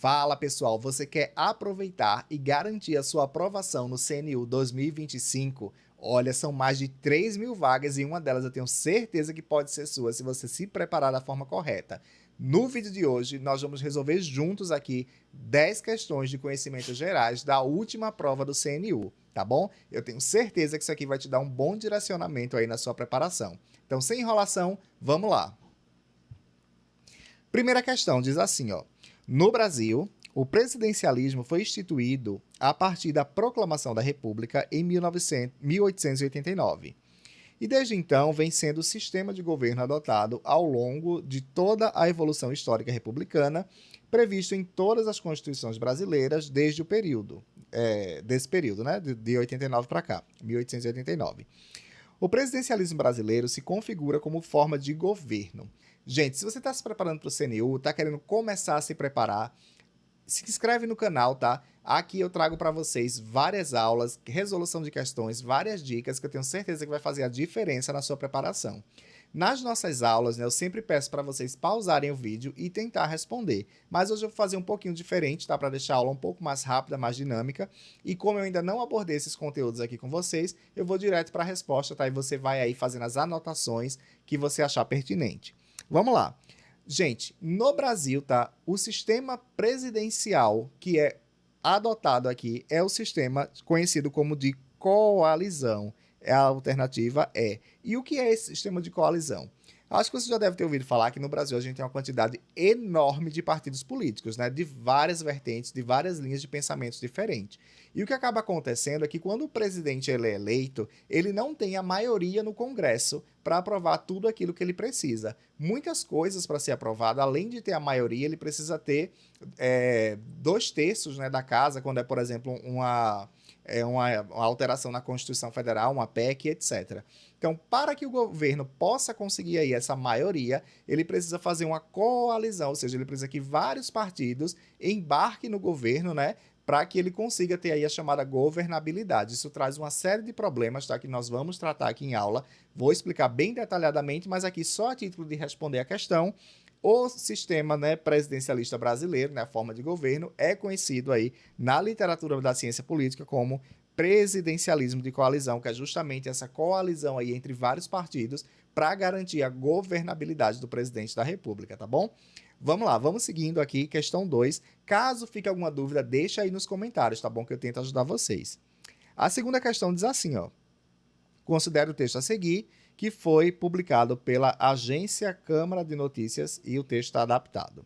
Fala pessoal, você quer aproveitar e garantir a sua aprovação no CNU 2025? Olha, são mais de 3.000 vagas e uma delas eu tenho certeza que pode ser sua se você se preparar da forma correta. No vídeo de hoje, nós vamos resolver juntos aqui 10 questões de conhecimentos gerais da última prova do CNU, tá bom? Eu tenho certeza que isso aqui vai te dar um bom direcionamento aí na sua preparação. Então, sem enrolação, vamos lá. Primeira questão diz assim, ó. No Brasil, o presidencialismo foi instituído a partir da Proclamação da República em 1889. E desde então vem sendo o sistema de governo adotado ao longo de toda a evolução histórica republicana, previsto em todas as constituições brasileiras desde o período, desse período, né, de 89 para cá, 1889. O presidencialismo brasileiro se configura como forma de governo. Gente, se você está se preparando para o CNU, está querendo começar a se preparar, se inscreve no canal, tá? Aqui eu trago para vocês várias aulas, resolução de questões, várias dicas que eu tenho certeza que vai fazer a diferença na sua preparação. Nas nossas aulas, né, eu sempre peço para vocês pausarem o vídeo e tentar responder. Mas hoje eu vou fazer um pouquinho diferente, tá? Para deixar a aula um pouco mais rápida, mais dinâmica. E como eu ainda não abordei esses conteúdos aqui com vocês, eu vou direto para a resposta, tá? E você vai aí fazendo as anotações que você achar pertinente. Vamos lá. Gente, no Brasil, tá? O sistema presidencial que é adotado aqui é o sistema conhecido como de coalizão. A alternativa é. E o que é esse sistema de coalizão? Acho que você já deve ter ouvido falar que no Brasil a gente tem uma quantidade enorme de partidos políticos, né? De várias vertentes, de várias linhas de pensamentos diferentes. E o que acaba acontecendo é que quando o presidente ele é eleito, ele não tem a maioria no Congresso para aprovar tudo aquilo que ele precisa. Muitas coisas para ser aprovado, além de ter a maioria, ele precisa ter 2/3, né, da casa, quando é, por exemplo, uma alteração na Constituição Federal, uma PEC, etc. Então, para que o governo possa conseguir aí essa maioria, ele precisa fazer uma coalizão, ou seja, ele precisa que vários partidos embarquem no governo, né, para que ele consiga ter aí a chamada governabilidade. Isso traz uma série de problemas, tá, que nós vamos tratar aqui em aula. Vou explicar bem detalhadamente, mas aqui só a título de responder a questão. O sistema, né, presidencialista brasileiro, né, a forma de governo, é conhecido aí na literatura da ciência política como presidencialismo de coalizão, que é justamente essa coalizão aí entre vários partidos para garantir a governabilidade do presidente da República, tá bom? Vamos lá, vamos seguindo aqui, questão 2. Caso fique alguma dúvida, deixa aí nos comentários, tá bom? Que eu tento ajudar vocês. A segunda questão diz assim, ó. Considere o texto a seguir, que foi publicado pela Agência Câmara de Notícias e o texto está adaptado.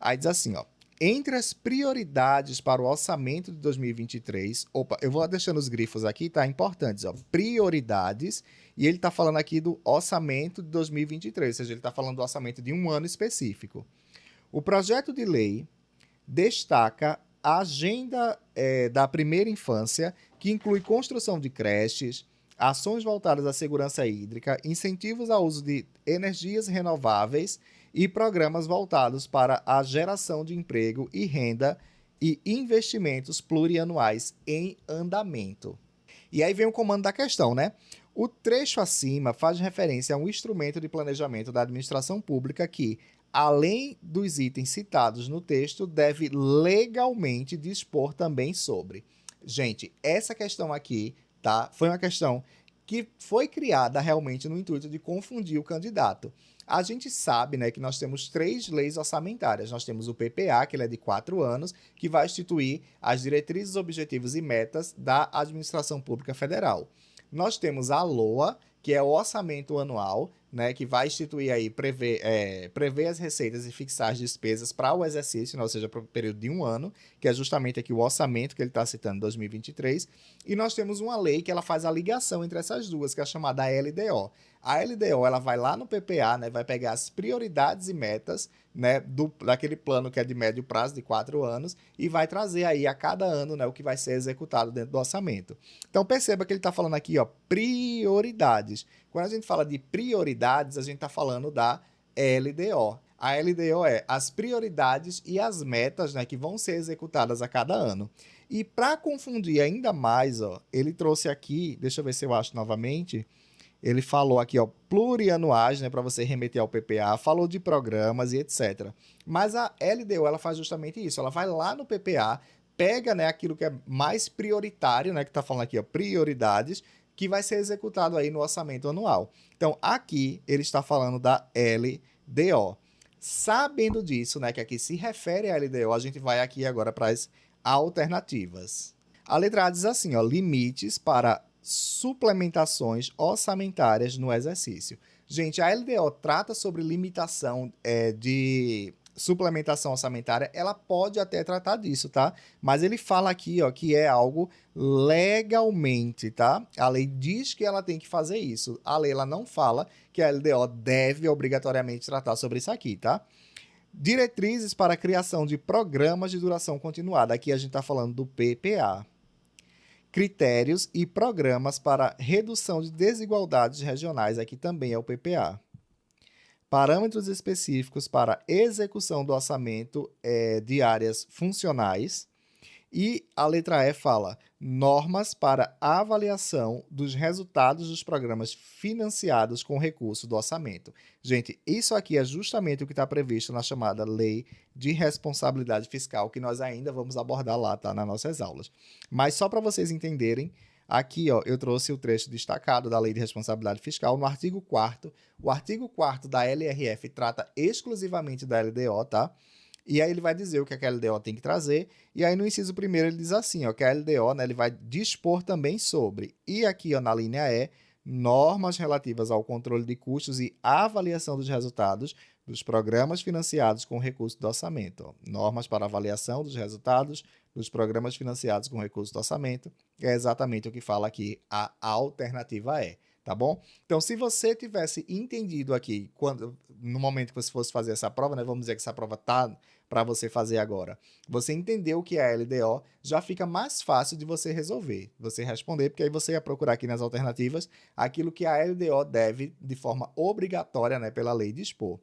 Aí diz assim, ó. Entre as prioridades para o orçamento de 2023, eu vou deixando os grifos aqui, tá? Importantes, ó. Prioridades, e ele está falando aqui do orçamento de 2023, ou seja, ele está falando do orçamento de um ano específico. O projeto de lei destaca a agenda da primeira infância, que inclui construção de creches, ações voltadas à segurança hídrica, incentivos ao uso de energias renováveis e programas voltados para a geração de emprego e renda e investimentos plurianuais em andamento. E aí vem o comando da questão, né? O trecho acima faz referência a um instrumento de planejamento da administração pública que, além dos itens citados no texto, deve legalmente dispor também sobre. Gente, essa questão aqui, tá? Foi uma questão que foi criada realmente no intuito de confundir o candidato. A gente sabe, né, que nós temos 3 leis orçamentárias. Nós temos o PPA, que ele é de 4 anos, que vai instituir as diretrizes, objetivos e metas da administração pública federal. Nós temos a LOA, que é o orçamento anual, né, que vai instituir aí, prever as receitas e fixar as despesas para o exercício, né, ou seja, para o período de um ano, que é justamente aqui o orçamento que ele está citando, 2023. E nós temos uma lei que ela faz a ligação entre essas duas, que é a chamada LDO. A LDO, ela vai lá no PPA, né, vai pegar as prioridades e metas, né, daquele plano que é de médio prazo, de 4 anos, e vai trazer aí a cada ano, né, o que vai ser executado dentro do orçamento. Então perceba que ele está falando aqui, ó, prioridades. Quando a gente fala de prioridades, a gente está falando da LDO. A LDO é as prioridades e as metas, né, que vão ser executadas a cada ano. E para confundir ainda mais, ó, ele trouxe aqui, deixa eu ver se eu acho novamente, Ele falou aqui, ó, plurianuais, né, para você remeter ao PPA, falou de programas e etc. Mas a LDO, ela faz justamente isso, ela vai lá no PPA, pega, né, aquilo que é mais prioritário, né, que está falando aqui, ó, prioridades, que vai ser executado aí no orçamento anual. Então, aqui ele está falando da LDO. Sabendo disso, né, que aqui se refere à LDO, a gente vai aqui agora para as alternativas. A letra A diz assim, ó, limites para suplementações orçamentárias no exercício. Gente, a LDO trata sobre limitação de suplementação orçamentária, ela pode até tratar disso, tá? Mas ele fala aqui, ó, que é algo legalmente, tá? A lei diz que ela tem que fazer isso. A lei, ela não fala que a LDO deve obrigatoriamente tratar sobre isso aqui, tá? Diretrizes para a criação de programas de duração continuada. Aqui a gente está falando do PPA. Critérios e programas para redução de desigualdades regionais. Aqui também é o PPA. Parâmetros específicos para execução do orçamento de áreas funcionais. E a letra E fala normas para avaliação dos resultados dos programas financiados com recurso do orçamento. Gente, isso aqui é justamente o que está previsto na chamada Lei de Responsabilidade Fiscal, que nós ainda vamos abordar lá, tá, nas nossas aulas. Mas só para vocês entenderem, aqui, ó, eu trouxe o trecho destacado da Lei de Responsabilidade Fiscal no artigo 4º. O artigo 4º da LRF trata exclusivamente da LDO, tá? E aí ele vai dizer o que a LDO tem que trazer. E aí no inciso primeiro ele diz assim, ó, que a LDO, né, ele vai dispor também sobre. E aqui, ó, na linha E, normas relativas ao controle de custos e avaliação dos resultados dos programas financiados com recurso do orçamento. Ó. Normas para avaliação dos resultados dos programas financiados com recurso do orçamento. É exatamente o que fala aqui a alternativa E. Tá bom? Então, se você tivesse entendido aqui, no momento que você fosse fazer essa prova, né? Vamos dizer que essa prova tá para você fazer agora. Você entendeu o que é a LDO, já fica mais fácil de você resolver, você responder, porque aí você ia procurar aqui nas alternativas aquilo que a LDO deve, de forma obrigatória, né, pela lei, dispor.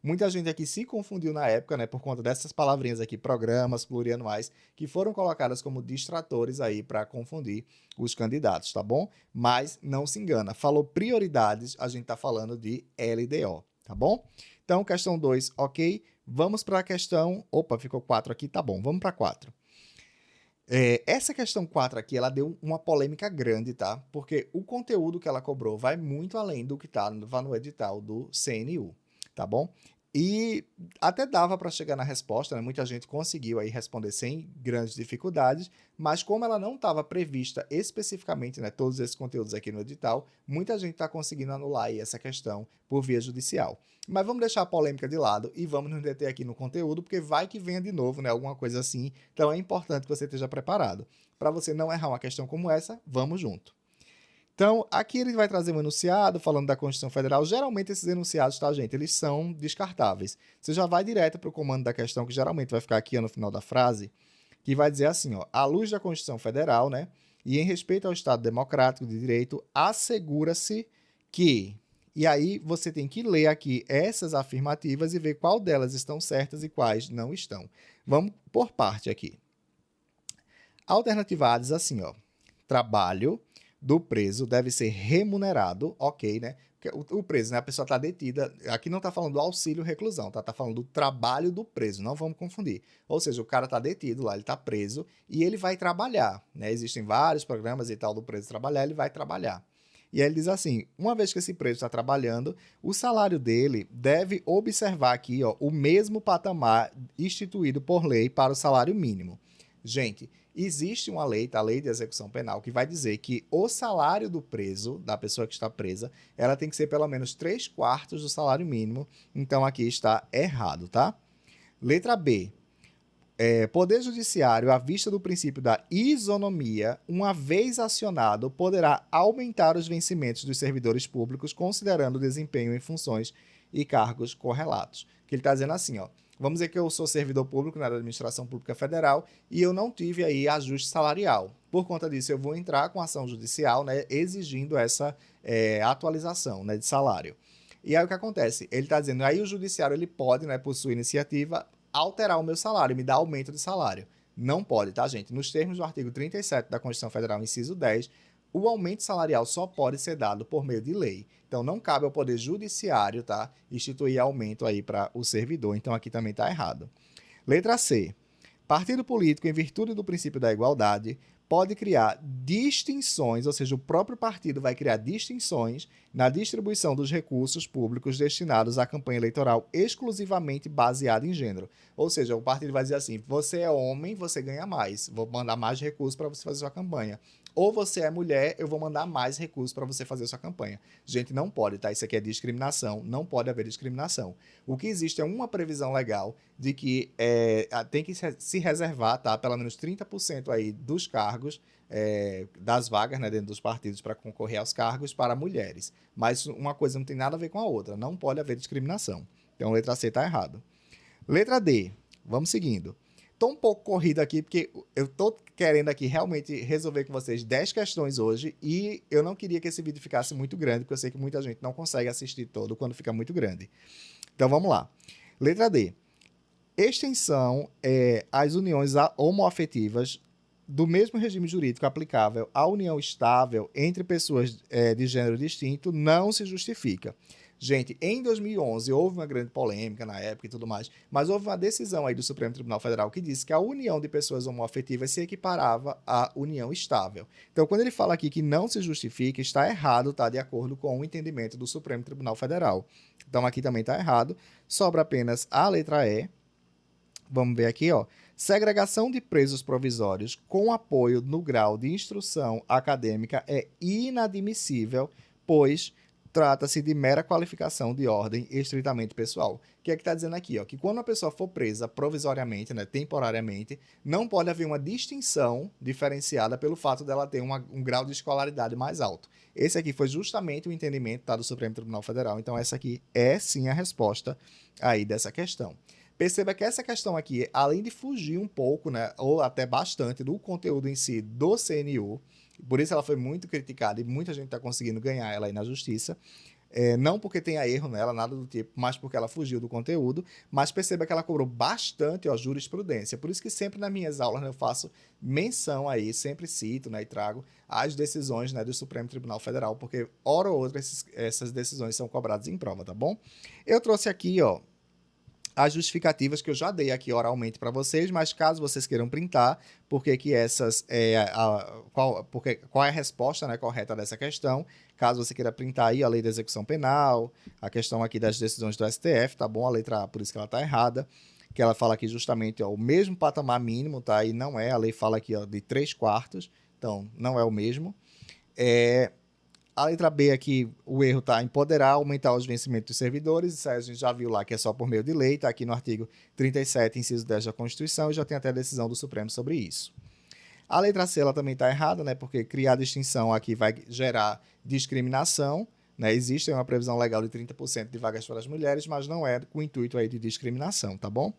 Muita gente aqui se confundiu na época, né, por conta dessas palavrinhas aqui, programas plurianuais, que foram colocadas como distratores aí para confundir os candidatos, tá bom? Mas não se engana, falou prioridades, a gente tá falando de LDO, tá bom? Então, questão 2, ok? Vamos para a questão... Opa, ficou 4 aqui, tá bom, vamos para 4. Essa questão 4 aqui, ela deu uma polêmica grande, tá? Porque o conteúdo que ela cobrou vai muito além do que tá no edital do CNU, tá bom? E até dava para chegar na resposta, né? Muita gente conseguiu aí responder sem grandes dificuldades, mas como ela não estava prevista especificamente, né, todos esses conteúdos aqui no edital, muita gente está conseguindo anular aí essa questão por via judicial. Mas vamos deixar a polêmica de lado e vamos nos deter aqui no conteúdo, porque vai que venha de novo, né, alguma coisa assim. Então é importante que você esteja preparado. Para você não errar uma questão como essa, vamos junto. Então, aqui ele vai trazer um enunciado falando da Constituição Federal. Geralmente esses enunciados, tá, gente? Eles são descartáveis. Você já vai direto para o comando da questão, que geralmente vai ficar aqui no final da frase, que vai dizer assim, ó, à luz da Constituição Federal, né, e em respeito ao Estado Democrático de Direito, assegura-se que... E aí você tem que ler aqui essas afirmativas e ver qual delas estão certas e quais não estão. Vamos por parte aqui. A alternativa A diz assim, ó, trabalho do preso deve ser remunerado, ok, né? Porque o preso, né? A pessoa está detida, aqui não está falando do auxílio reclusão, tá? Tá falando do trabalho do preso, não vamos confundir. Ou seja, o cara está detido lá, ele está preso e ele vai trabalhar, né? Existem vários programas e tal do preso trabalhar, ele vai trabalhar. E aí ele diz assim, uma vez que esse preso está trabalhando, o salário dele deve observar aqui, ó, o mesmo patamar instituído por lei para o salário mínimo. Gente, existe uma lei, tá? A Lei de Execução Penal, que vai dizer que o salário do preso, da pessoa que está presa, ela tem que ser pelo menos 3/4 do salário mínimo. Então, aqui está errado, tá? Letra B. Poder Judiciário, à vista do princípio da isonomia, uma vez acionado, poderá aumentar os vencimentos dos servidores públicos, considerando o desempenho em funções e cargos correlatos. Que ele está dizendo assim, ó. Vamos dizer que eu sou servidor público na Administração Pública Federal e eu não tive aí ajuste salarial. Por conta disso, eu vou entrar com ação judicial, né, exigindo essa atualização, né, de salário. E aí o que acontece? Ele está dizendo, aí o judiciário ele pode, né, por sua iniciativa, alterar o meu salário, me dar aumento de salário. Não pode, tá, gente? Nos termos do artigo 37 da Constituição Federal, inciso 10, o aumento salarial só pode ser dado por meio de lei. Então, não cabe ao Poder Judiciário, tá, instituir aumento aí para o servidor. Então, aqui também está errado. Letra C. Partido político, em virtude do princípio da igualdade, pode criar distinções, ou seja, o próprio partido vai criar distinções na distribuição dos recursos públicos destinados à campanha eleitoral exclusivamente baseada em gênero. Ou seja, o partido vai dizer assim: você é homem, você ganha mais, vou mandar mais recursos para você fazer sua campanha. Ou você é mulher, eu vou mandar mais recursos para você fazer sua campanha. Gente, não pode, tá? Isso aqui é discriminação, não pode haver discriminação. O que existe é uma previsão legal de que tem que se reservar, tá, pelo menos 30% aí dos cargos, das vagas, né, dentro dos partidos para concorrer aos cargos para mulheres. Mas uma coisa não tem nada a ver com a outra, não pode haver discriminação. Então, letra C está errado. Letra D, vamos seguindo. Estou um pouco corrido aqui, porque eu estou querendo aqui realmente resolver com vocês 10 questões hoje e eu não queria que esse vídeo ficasse muito grande, porque eu sei que muita gente não consegue assistir todo quando fica muito grande. Então, vamos lá. Letra D. Extensão às uniões homoafetivas do mesmo regime jurídico aplicável à união estável entre pessoas de gênero distinto não se justifica. Gente, em 2011 houve uma grande polêmica na época e tudo mais, mas houve uma decisão aí do Supremo Tribunal Federal que disse que a união de pessoas homoafetivas se equiparava à união estável. Então, quando ele fala aqui que não se justifica, está errado, tá? De acordo com o entendimento do Supremo Tribunal Federal. Então, aqui também está errado. Sobra apenas a letra E. Vamos ver aqui, ó. Segregação de presos provisórios com apoio no grau de instrução acadêmica é inadmissível, pois trata-se de mera qualificação de ordem estritamente pessoal. O que é que está dizendo aqui? Ó? Que quando a pessoa for presa provisoriamente, né, temporariamente, não pode haver uma distinção diferenciada pelo fato dela ter um grau de escolaridade mais alto. Esse aqui foi justamente o entendimento, tá, do Supremo Tribunal Federal. Então, essa aqui é sim a resposta aí dessa questão. Perceba que essa questão aqui, além de fugir um pouco, né, ou até bastante, do conteúdo em si do CNU, por isso ela foi muito criticada e muita gente está conseguindo ganhar ela aí na justiça, não porque tenha erro nela, nada do tipo, mas porque ela fugiu do conteúdo, mas perceba que ela cobrou bastante, ó, jurisprudência. Por isso que sempre nas minhas aulas, né, eu faço menção aí, sempre cito, né, e trago as decisões, né, do Supremo Tribunal Federal, porque hora ou outra essas decisões são cobradas em prova, tá bom? Eu trouxe aqui, ó, as justificativas que eu já dei aqui oralmente para vocês, mas caso vocês queiram printar, porque que essas qual é a resposta, né, correta dessa questão, caso você queira printar aí a lei da execução penal, a questão aqui das decisões do STF, tá bom? A letra A, por isso que ela está errada, que ela fala aqui justamente, ó, o mesmo patamar mínimo, tá? E não é, a lei fala aqui, ó, de 3/4, então não é o mesmo. A letra B aqui, o erro está empoderar, aumentar os vencimentos dos servidores. Isso aí a gente já viu lá que é só por meio de lei, está aqui no artigo 37, inciso 10 da Constituição, e já tem até a decisão do Supremo sobre isso. A letra C ela também está errada, né? Porque criar distinção aqui vai gerar discriminação. Né? Existe uma previsão legal de 30% de vagas para as mulheres, mas não é com o intuito aí de discriminação, tá bom?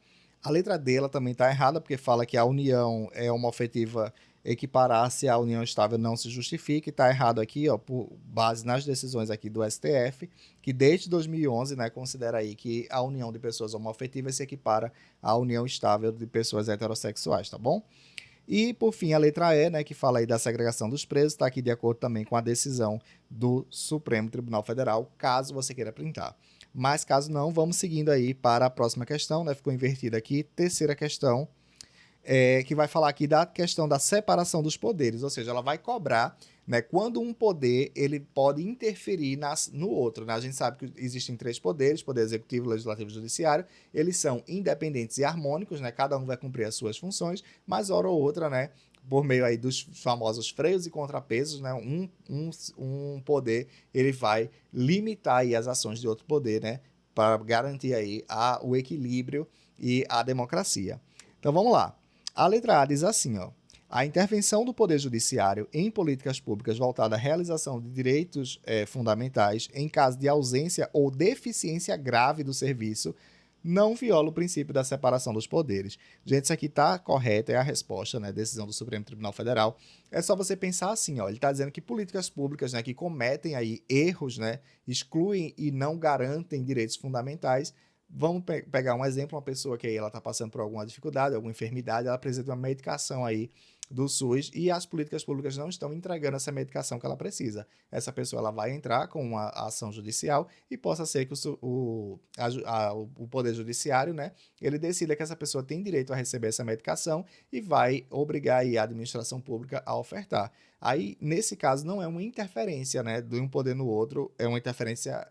A letra D ela também está errada, porque fala que a união homoafetiva equiparar-se à união estável não se justifica, e está errado aqui, ó, por base nas decisões aqui do STF, que desde 2011, né, considera aí que a união de pessoas homoafetivas se equipara à união estável de pessoas heterossexuais, tá bom? E, por fim, a letra E, né, que fala aí da segregação dos presos, está aqui de acordo também com a decisão do Supremo Tribunal Federal, caso você queira printar. Mas, caso não, vamos seguindo aí para a próxima questão, né, ficou invertida aqui, terceira questão, que vai falar aqui da questão da separação dos poderes, ou seja, ela vai cobrar, né, quando um poder ele pode interferir no outro. Né? A gente sabe que existem 3 poderes, poder executivo, legislativo e judiciário, eles são independentes e harmônicos, né? Cada um vai cumprir as suas funções, mas hora ou outra, né, por meio aí dos famosos freios e contrapesos, né, um poder ele vai limitar aí as ações de outro poder, né, para garantir aí o equilíbrio e a democracia. Então vamos lá. A letra A diz assim, ó, a intervenção do Poder Judiciário em políticas públicas voltada à realização de direitos fundamentais em caso de ausência ou deficiência grave do serviço não viola o princípio da separação dos poderes. Gente, isso aqui está correto, é a resposta, né, decisão do Supremo Tribunal Federal. É só você pensar assim, ó, ele está dizendo que políticas públicas, né, que cometem aí erros, né, excluem e não garantem direitos fundamentais, Vamos pegar um exemplo, uma pessoa que aí ela está passando por alguma dificuldade, alguma enfermidade, ela precisa de uma medicação aí do SUS e as políticas públicas não estão entregando essa medicação que ela precisa. Essa pessoa ela vai entrar com uma ação judicial e possa ser que o Poder Judiciário, né, ele decida que essa pessoa tem direito a receber essa medicação e vai obrigar aí a administração pública a ofertar. Aí, nesse caso, não é uma interferência, né, de um poder no outro, é uma interferência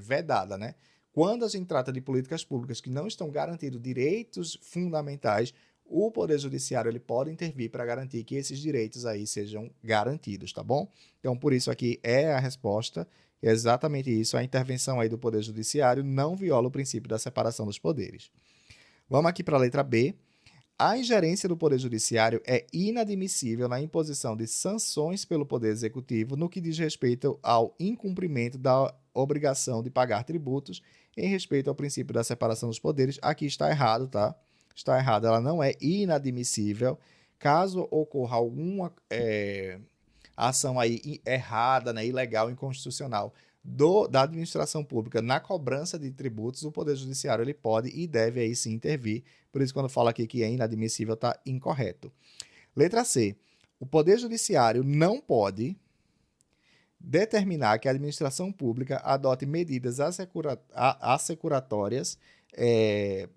vedada, né? Quando a gente trata de políticas públicas que não estão garantindo direitos fundamentais, o Poder Judiciário ele pode intervir para garantir que esses direitos aí sejam garantidos, tá bom? Então, por isso aqui é a resposta, é exatamente isso, a intervenção aí do Poder Judiciário não viola o princípio da separação dos poderes. Vamos aqui para a letra B. A ingerência do Poder Judiciário é inadmissível na imposição de sanções pelo Poder Executivo no que diz respeito ao incumprimento da obrigação de pagar tributos em respeito ao princípio da separação dos poderes. Aqui está errado, tá? Está errado, ela não é inadmissível. Caso ocorra alguma ação aí errada, né, ilegal, inconstitucional da administração pública na cobrança de tributos, o Poder Judiciário ele pode e deve aí sim intervir. Por isso, quando fala aqui que é inadmissível, está incorreto. Letra C. O Poder Judiciário não pode determinar que a administração pública adote medidas assecuratórias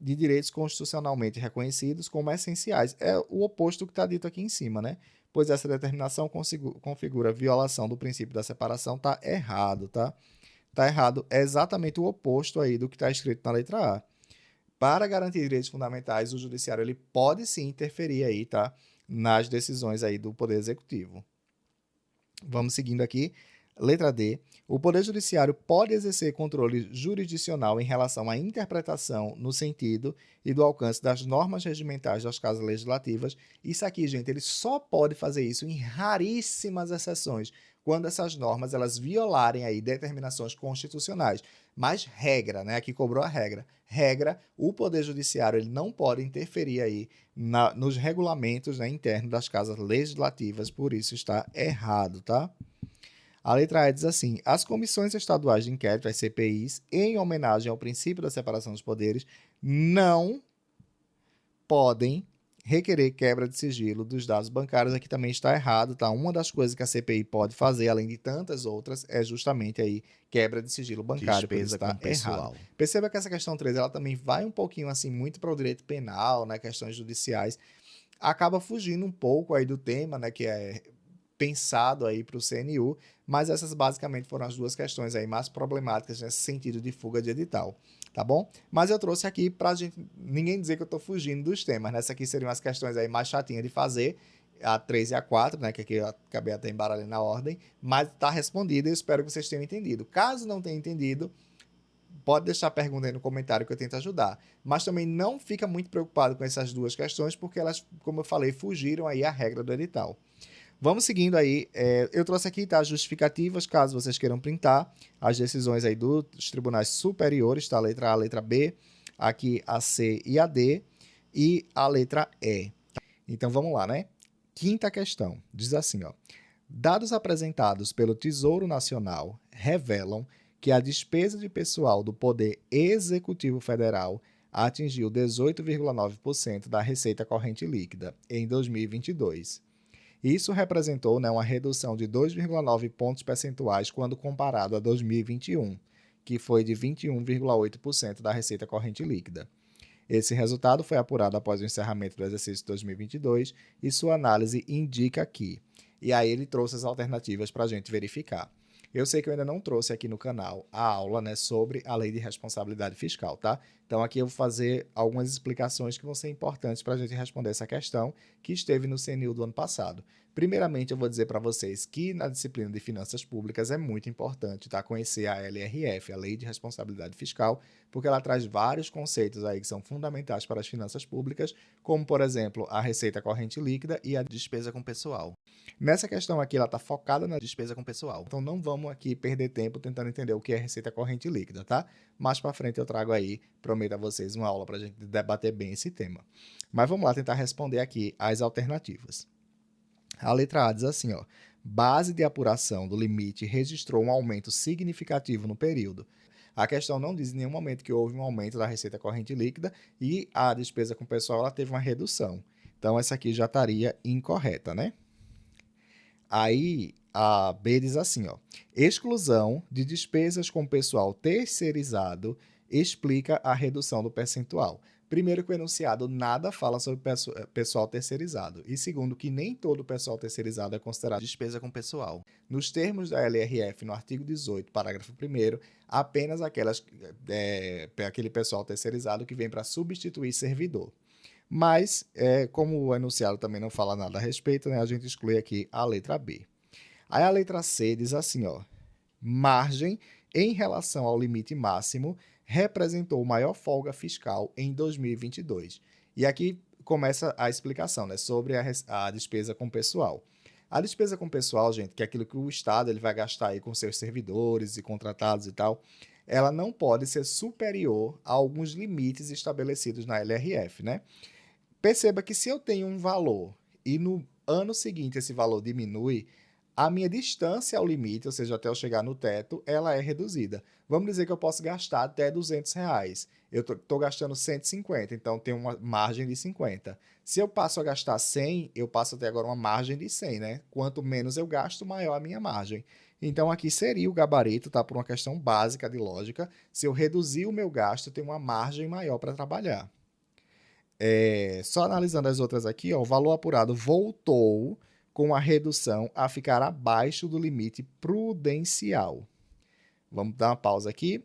de direitos constitucionalmente reconhecidos como essenciais. É o oposto do que está dito aqui em cima, né? Pois essa determinação configura violação do princípio da separação, tá errado, tá? Tá errado, é exatamente o oposto aí do que está escrito na letra A. Para garantir direitos fundamentais, o judiciário ele pode sim interferir aí, tá? Nas decisões aí do Poder Executivo. Vamos seguindo aqui. Letra D. O Poder Judiciário pode exercer controle jurisdicional em relação à interpretação no sentido e do alcance das normas regimentais das casas legislativas. Isso aqui, gente, ele só pode fazer isso em raríssimas exceções, quando essas normas elas violarem aí determinações constitucionais. Mas regra, né? Aqui cobrou a regra. Regra, o Poder Judiciário ele não pode interferir aí nos regulamentos, né, internos das casas legislativas, por isso está errado, tá? A letra E diz assim: as comissões estaduais de inquérito, as CPIs, em homenagem ao princípio da separação dos poderes, não podem requerer quebra de sigilo dos dados bancários. Aqui também está errado, tá? Uma das coisas que a CPI pode fazer, além de tantas outras, é justamente aí quebra de sigilo bancário, por isso está errado. Perceba que essa questão 3, ela também vai um pouquinho assim muito para o direito penal, né, questões judiciais, acaba fugindo um pouco aí do tema, né, que é pensado aí para o CNU, mas essas basicamente foram as duas questões aí mais problemáticas nesse sentido de fuga de edital, tá bom? Mas eu trouxe aqui para ninguém dizer que eu estou fugindo dos temas, né? Essas aqui seriam as questões aí mais chatinhas de fazer, a 3 e a 4, né? Que aqui eu acabei até embaralhando na ordem, mas está respondida e eu espero que vocês tenham entendido. Caso não tenha entendido, pode deixar a pergunta aí no comentário que eu tento ajudar. Mas também não fica muito preocupado com essas duas questões, porque elas, como eu falei, fugiram aí à regra do edital. Vamos seguindo aí, eu trouxe aqui, tá, justificativas, caso vocês queiram printar, as decisões aí dos tribunais superiores, tá, a letra A, a letra B, aqui a C e a D, e a letra E. Então, vamos lá, né? Quinta questão, diz assim, ó. Dados apresentados pelo Tesouro Nacional revelam que a despesa de pessoal do Poder Executivo Federal atingiu 18,9% da receita corrente líquida em 2022. Isso representou, né, uma redução de 2,9 pontos percentuais quando comparado a 2021, que foi de 21,8% da receita corrente líquida. Esse resultado foi apurado após o encerramento do exercício 2022 e sua análise indica que... E aí ele trouxe as alternativas para a gente verificar. Eu sei que eu ainda não trouxe aqui no canal a aula, né, sobre a lei de responsabilidade fiscal, tá? Então aqui eu vou fazer algumas explicações que vão ser importantes para a gente responder essa questão que esteve no CNU do ano passado. Primeiramente, eu vou dizer para vocês que na disciplina de Finanças Públicas é muito importante, tá, conhecer a LRF, a Lei de Responsabilidade Fiscal, porque ela traz vários conceitos aí que são fundamentais para as finanças públicas, como, por exemplo, a receita corrente líquida e a despesa com pessoal. Nessa questão aqui, ela está focada na despesa com pessoal. Então, não vamos aqui perder tempo tentando entender o que é receita corrente líquida, tá? Mais para frente eu trago aí, prometo a vocês, uma aula para a gente debater bem esse tema. Mas vamos lá tentar responder aqui as alternativas. A letra A diz assim, ó. Base de apuração do limite registrou um aumento significativo no período. A questão não diz em nenhum momento que houve um aumento da receita corrente líquida e a despesa com pessoal ela teve uma redução. Então, essa aqui já estaria incorreta, né? Aí, a B diz assim, ó, exclusão de despesas com pessoal terceirizado explica a redução do percentual. Primeiro que o enunciado nada fala sobre pessoal terceirizado. E segundo que nem todo pessoal terceirizado é considerado despesa com pessoal. Nos termos da LRF, no artigo 18, parágrafo 1º, apenas aquele pessoal terceirizado que vem para substituir servidor. Mas, como o enunciado também não fala nada a respeito, né, a gente exclui aqui a letra B. Aí a letra C diz assim, ó, margem em relação ao limite máximo representou maior folga fiscal em 2022. E aqui começa a explicação, né, sobre a despesa com pessoal. A despesa com pessoal, gente, que é aquilo que o Estado ele vai gastar aí com seus servidores e contratados e tal, ela não pode ser superior a alguns limites estabelecidos na LRF, né? Perceba que se eu tenho um valor e no ano seguinte esse valor diminui, a minha distância ao limite, ou seja, até eu chegar no teto, ela é reduzida. Vamos dizer que eu posso gastar até R$ 200. Eu estou gastando 150, então tem uma margem de 50. Se eu passo a gastar 100, eu passo a ter agora uma margem de 100, né? Quanto menos eu gasto, maior a minha margem. Então, aqui seria o gabarito, tá? Por uma questão básica de lógica. Se eu reduzir o meu gasto, eu tenho uma margem maior para trabalhar. Só analisando as outras aqui, ó, o valor apurado voltou com a redução a ficar abaixo do limite prudencial. Vamos dar uma pausa aqui.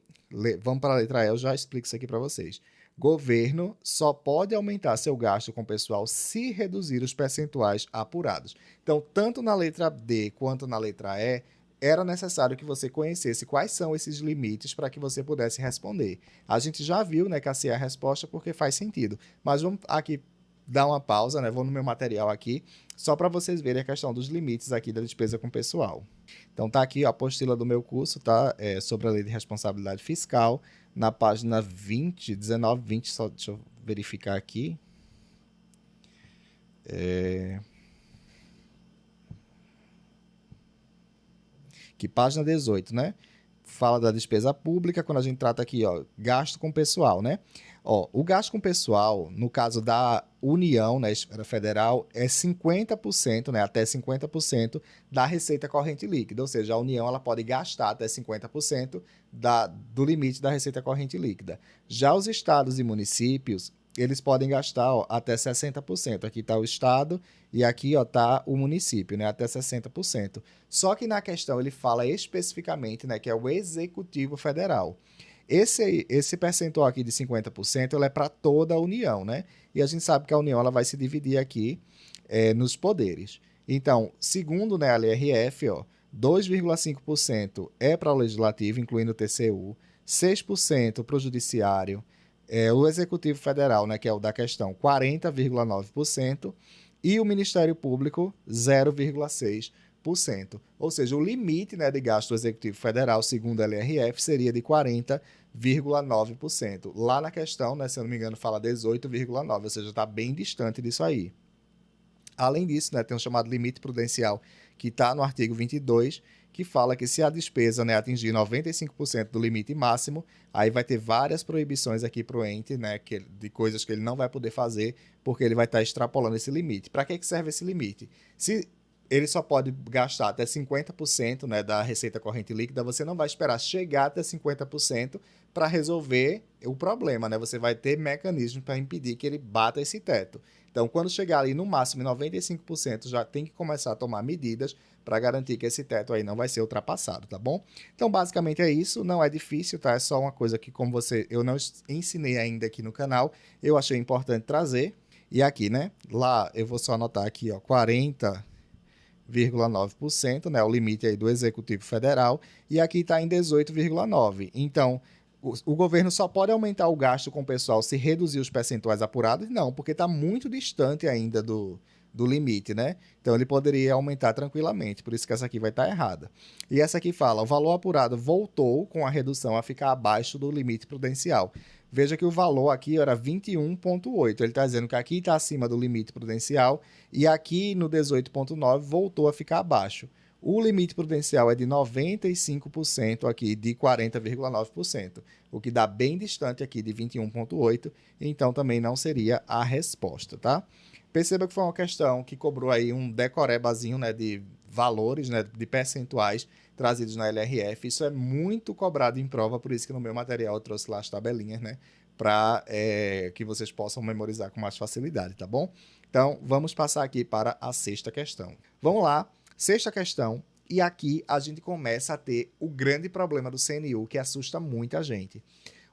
Vamos para a letra E, eu já explico isso aqui para vocês. Governo só pode aumentar seu gasto com pessoal se reduzir os percentuais apurados. Então, tanto na letra D quanto na letra E, era necessário que você conhecesse quais são esses limites para que você pudesse responder. A gente já viu, né, que essa é a resposta porque faz sentido. Mas vamos aqui dar uma pausa, né? Vou no meu material aqui, só para vocês verem a questão dos limites aqui da despesa com pessoal. Então tá aqui ó, a apostila do meu curso, tá? Sobre a lei de responsabilidade fiscal, na página 20, 19, 20, só deixa eu verificar aqui. Que página 18, né? Fala da despesa pública, quando a gente trata aqui, ó, gasto com pessoal, né? Ó, o gasto com pessoal, no caso da União, né, esfera federal, é 50%, né, até 50% da receita corrente líquida, ou seja, a União ela pode gastar até 50% do limite da receita corrente líquida. Já os estados e municípios, eles podem gastar ó, até 60%. Aqui está o estado e aqui está o município, né, até 60%. Só que na questão ele fala especificamente, né, que é o Executivo Federal. Esse percentual aqui de 50% ele é para toda a União, né? E a gente sabe que a União ela vai se dividir aqui nos poderes. Então, segundo né, a LRF, 2,5% é para o Legislativo, incluindo o TCU, 6% para o Judiciário, o Executivo Federal, né, que é o da questão, 40,9%, e o Ministério Público, 0,6%. Ou seja, o limite né, de gasto do Executivo Federal, segundo a LRF, seria de 40,9%. Lá na questão, né, se eu não me engano, fala 18,9%, ou seja, está bem distante disso aí. Além disso, né, tem um chamado limite prudencial, que está no artigo 22, que fala que se a despesa né, atingir 95% do limite máximo, aí vai ter várias proibições aqui para o ente, né, de coisas que ele não vai poder fazer, porque ele vai estar extrapolando esse limite. Para que serve esse limite? Se ele só pode gastar até 50% né, da receita corrente líquida, você não vai esperar chegar até 50% para resolver o problema, né? Você vai ter mecanismos para impedir que ele bata esse teto. Então, quando chegar ali no máximo 95%, já tem que começar a tomar medidas para garantir que esse teto aí não vai ser ultrapassado, tá bom? Então, basicamente é isso, não é difícil, tá? É só uma coisa que, como eu não ensinei ainda aqui no canal, eu achei importante trazer. E aqui, né? Lá eu vou só anotar aqui, ó, 40,9%, né, o limite aí do Executivo Federal, e aqui está em 18,9%. Então, o governo só pode aumentar o gasto com o pessoal se reduzir os percentuais apurados? Não, porque está muito distante ainda do limite, né? Então, ele poderia aumentar tranquilamente, por isso que essa aqui vai estar errada. E essa aqui fala, o valor apurado voltou com a redução a ficar abaixo do limite prudencial. Veja que o valor aqui era 21,8. Ele está dizendo que aqui está acima do limite prudencial e aqui no 18,9 voltou a ficar abaixo. O limite prudencial é de 95% aqui de 40,9%, o que dá bem distante aqui de 21,8%, então também não seria a resposta, tá? Perceba que foi uma questão que cobrou aí um decorebazinho, né, de valores, né, de percentuais trazidos na LRF. Isso é muito cobrado em prova, por isso que no meu material eu trouxe lá as tabelinhas, né, para que vocês possam memorizar com mais facilidade, tá bom? Então, vamos passar aqui para a sexta questão. Vamos lá, sexta questão, e aqui a gente começa a ter o grande problema do CNU, que assusta muita gente.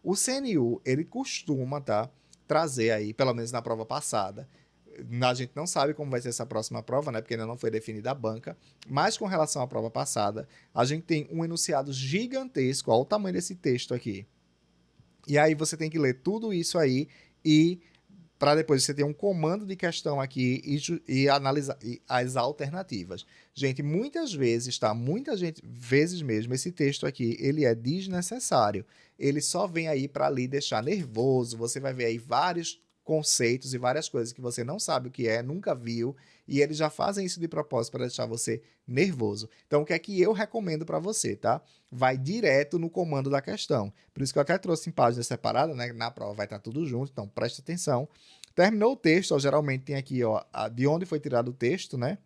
O CNU, ele costuma, tá, trazer aí, pelo menos na prova passada, a gente não sabe como vai ser essa próxima prova, né? Porque ainda não foi definida a banca. Mas com relação à prova passada, a gente tem um enunciado gigantesco. Olha o tamanho desse texto aqui. E aí você tem que ler tudo isso aí e para depois você ter um comando de questão aqui e analisar as alternativas. Gente, muitas vezes, tá? Vezes mesmo, esse texto aqui, ele é desnecessário. Ele só vem aí para lhe deixar nervoso. Você vai ver aí vários conceitos e várias coisas que você não sabe o que é, nunca viu, e eles já fazem isso de propósito para deixar você nervoso. Então, o que é que eu recomendo para você, tá? Vai direto no comando da questão. Por isso que eu até trouxe em páginas separadas, né? Na prova vai estar tudo junto, então preste atenção. Terminou o texto, ó, geralmente tem aqui, ó, de onde foi tirado o texto, né?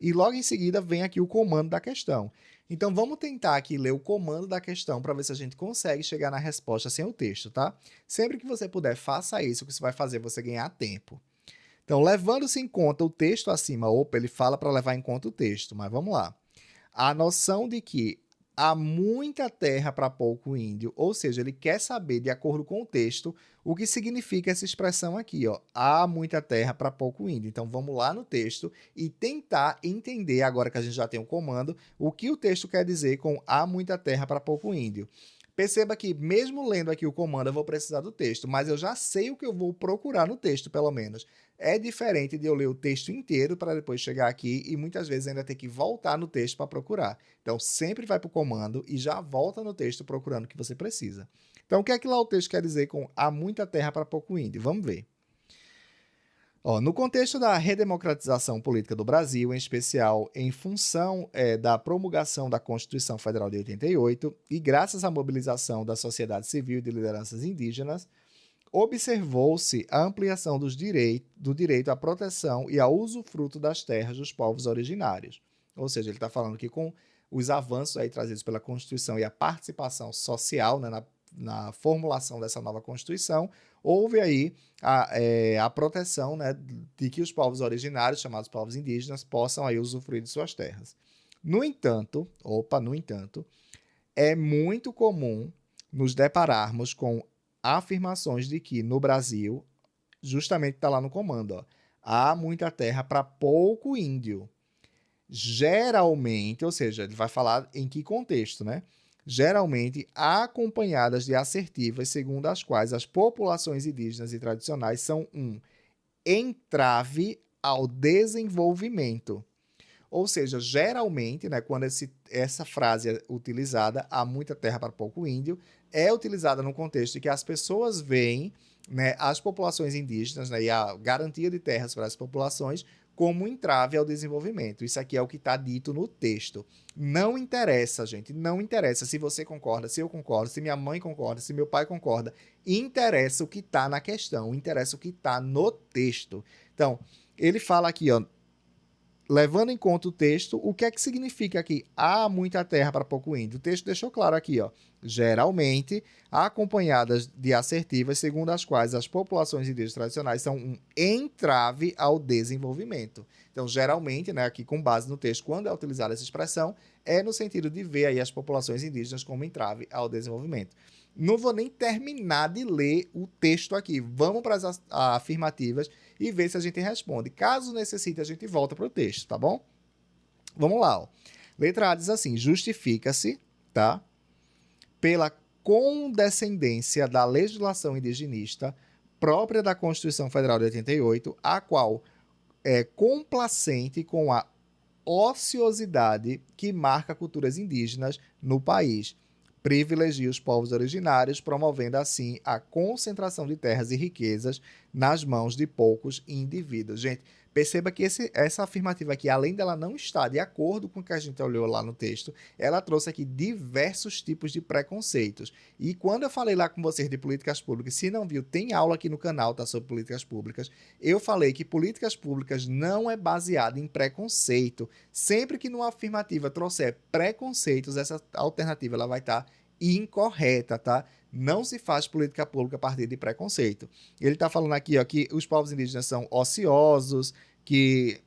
E logo em seguida vem aqui o comando da questão. Então vamos tentar aqui ler o comando da questão para ver se a gente consegue chegar na resposta sem o texto, tá? Sempre que você puder, faça isso, que isso vai fazer você ganhar tempo. Então, levando-se em conta o texto acima, opa, ele fala para levar em conta o texto, mas vamos lá. A noção de que há muita terra para pouco índio, ou seja, ele quer saber, de acordo com o texto, o que significa essa expressão aqui, ó. Há muita terra para pouco índio. Então, vamos lá no texto e tentar entender, agora que a gente já tem o comando, o que o texto quer dizer com há muita terra para pouco índio. Perceba que, mesmo lendo aqui o comando, eu vou precisar do texto, mas eu já sei o que eu vou procurar no texto, pelo menos. É diferente de eu ler o texto inteiro para depois chegar aqui e muitas vezes ainda ter que voltar no texto para procurar. Então, sempre vai para o comando e já volta no texto procurando o que você precisa. Então, o que é que lá o texto quer dizer com há muita terra para pouco índio? Vamos ver. Ó, no contexto da redemocratização política do Brasil, em especial em função da promulgação da Constituição Federal de 88 e graças à mobilização da sociedade civil e de lideranças indígenas, observou-se a ampliação do direito à proteção e ao usufruto das terras dos povos originários. Ou seja, ele está falando que com os avanços aí trazidos pela Constituição e a participação social, né, na formulação dessa nova Constituição, houve aí a proteção, né, de que os povos originários, chamados povos indígenas, possam aí usufruir de suas terras. No entanto, é muito comum nos depararmos com afirmações de que no Brasil, justamente está lá no comando, ó, há muita terra para pouco índio. Geralmente, ou seja, ele vai falar em que contexto, né? Geralmente acompanhadas de assertivas segundo as quais as populações indígenas e tradicionais são um entrave ao desenvolvimento. Ou seja, geralmente, né, quando essa frase é utilizada, há muita terra para pouco índio, é utilizada no contexto de que as pessoas veem, né, as populações indígenas, né, e a garantia de terras para as populações como um entrave ao desenvolvimento. Isso aqui é o que está dito no texto. Não interessa, gente, não interessa se você concorda, se eu concordo, se minha mãe concorda, se meu pai concorda. Interessa o que está na questão, interessa o que está no texto. Então, ele fala aqui, ó, levando em conta o texto, o que é que significa aqui? Há muita terra para pouco índio. O texto deixou claro aqui, ó. Geralmente, acompanhadas de assertivas, segundo as quais as populações indígenas tradicionais são um entrave ao desenvolvimento. Então, geralmente, né, aqui com base no texto, quando é utilizada essa expressão, é no sentido de ver aí as populações indígenas como entrave ao desenvolvimento. Não vou nem terminar de ler o texto aqui. Vamos para as afirmativas e ver se a gente responde. Caso necessite, a gente volta para o texto, tá bom? Vamos lá. Ó. Letra A diz assim, justifica-se, tá? Pela condescendência da legislação indigenista própria da Constituição Federal de 88, a qual é complacente com a ociosidade que marca culturas indígenas no país. Privilegia os povos originários, promovendo assim a concentração de terras e riquezas nas mãos de poucos indivíduos. Gente, Perceba que essa afirmativa aqui, além dela não estar de acordo com o que a gente olhou lá no texto, ela trouxe aqui diversos tipos de preconceitos. E quando eu falei lá com vocês de políticas públicas, se não viu, tem aula aqui no canal, tá, sobre políticas públicas. Eu falei que políticas públicas não é baseada em preconceito. Sempre que numa afirmativa trouxer preconceitos, essa alternativa ela vai estar incorreta, tá? Não se faz política pública a partir de preconceito. Ele está falando aqui, ó, que os povos indígenas são ociosos, que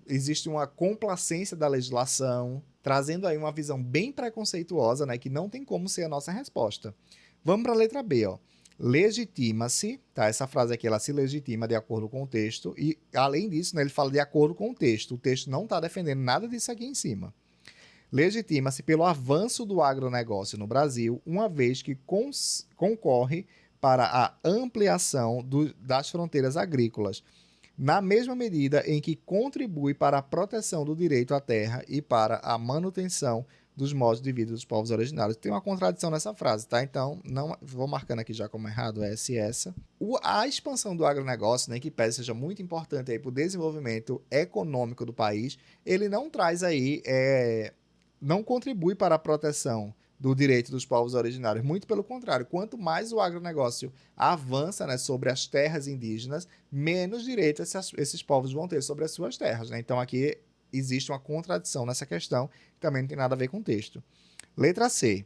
existe uma complacência da legislação, trazendo aí uma visão bem preconceituosa, né, que não tem como ser a nossa resposta. Vamos para a letra B, ó. Legitima-se, tá? Essa frase aqui, ela se legitima de acordo com o texto, e além disso, né, ele fala de acordo com o texto não está defendendo nada disso aqui em cima. Legitima-se pelo avanço do agronegócio no Brasil, uma vez que concorre para a ampliação das fronteiras agrícolas, na mesma medida em que contribui para a proteção do direito à terra e para a manutenção dos modos de vida dos povos originários. Tem uma contradição nessa frase, tá? Então, não vou marcando aqui já como errado essa. A expansão do agronegócio, né, que pese seja muito importante para o desenvolvimento econômico do país, ele não traz aí... não contribui para a proteção do direito dos povos originários. Muito pelo contrário, quanto mais o agronegócio avança, né, sobre as terras indígenas, menos direito esses povos vão ter sobre as suas terras, né? Então aqui existe uma contradição nessa questão, que também não tem nada a ver com o texto. Letra C.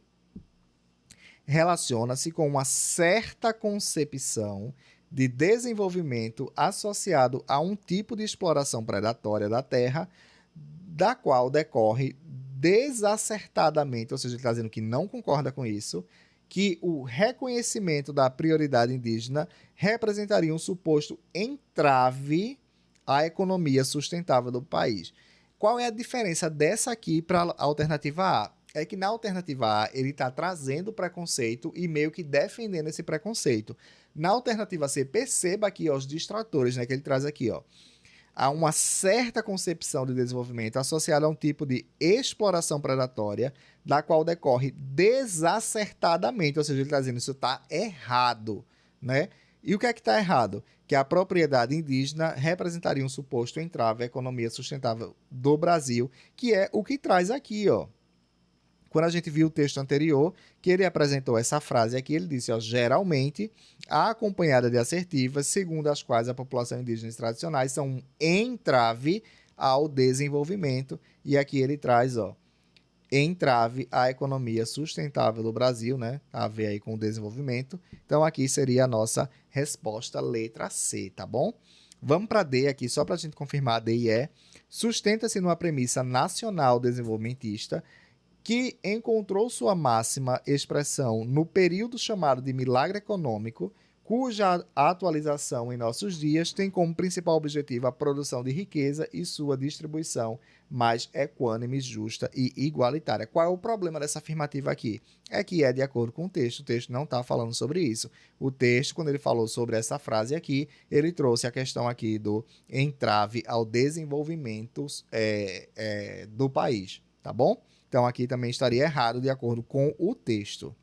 Relaciona-se com uma certa concepção de desenvolvimento associado a um tipo de exploração predatória da terra, da qual decorre desacertadamente, ou seja, ele está dizendo que não concorda com isso, que o reconhecimento da prioridade indígena representaria um suposto entrave à economia sustentável do país. Qual é a diferença dessa aqui para a alternativa A? É que na alternativa A ele está trazendo preconceito e meio que defendendo esse preconceito. Na alternativa C, perceba aqui ó, os distratores, né, que ele traz aqui, ó. Há uma certa concepção de desenvolvimento associada a um tipo de exploração predatória, da qual decorre desacertadamente, ou seja, ele está dizendo que isso está errado, né? E o que é que está errado? Que a propriedade indígena representaria um suposto entrave à economia sustentável do Brasil, que é o que traz aqui, ó. Quando a gente viu o texto anterior, que ele apresentou essa frase aqui, ele disse, ó, geralmente, acompanhada de assertivas, segundo as quais a população indígena tradicionais são um entrave ao desenvolvimento, e aqui ele traz, ó, entrave à economia sustentável do Brasil, né? A ver aí com o desenvolvimento. Então, aqui seria a nossa resposta, letra C, tá bom? Vamos para D aqui, só para a gente confirmar, D e E. Sustenta-se numa premissa nacional desenvolvimentista, que encontrou sua máxima expressão no período chamado de milagre econômico, cuja atualização em nossos dias tem como principal objetivo a produção de riqueza e sua distribuição mais equânime, justa e igualitária. Qual é o problema dessa afirmativa aqui? É que é de acordo com o texto não está falando sobre isso. O texto, quando ele falou sobre essa frase aqui, ele trouxe a questão aqui do entrave ao desenvolvimento do país, tá bom? Então, aqui também estaria errado de acordo com o texto.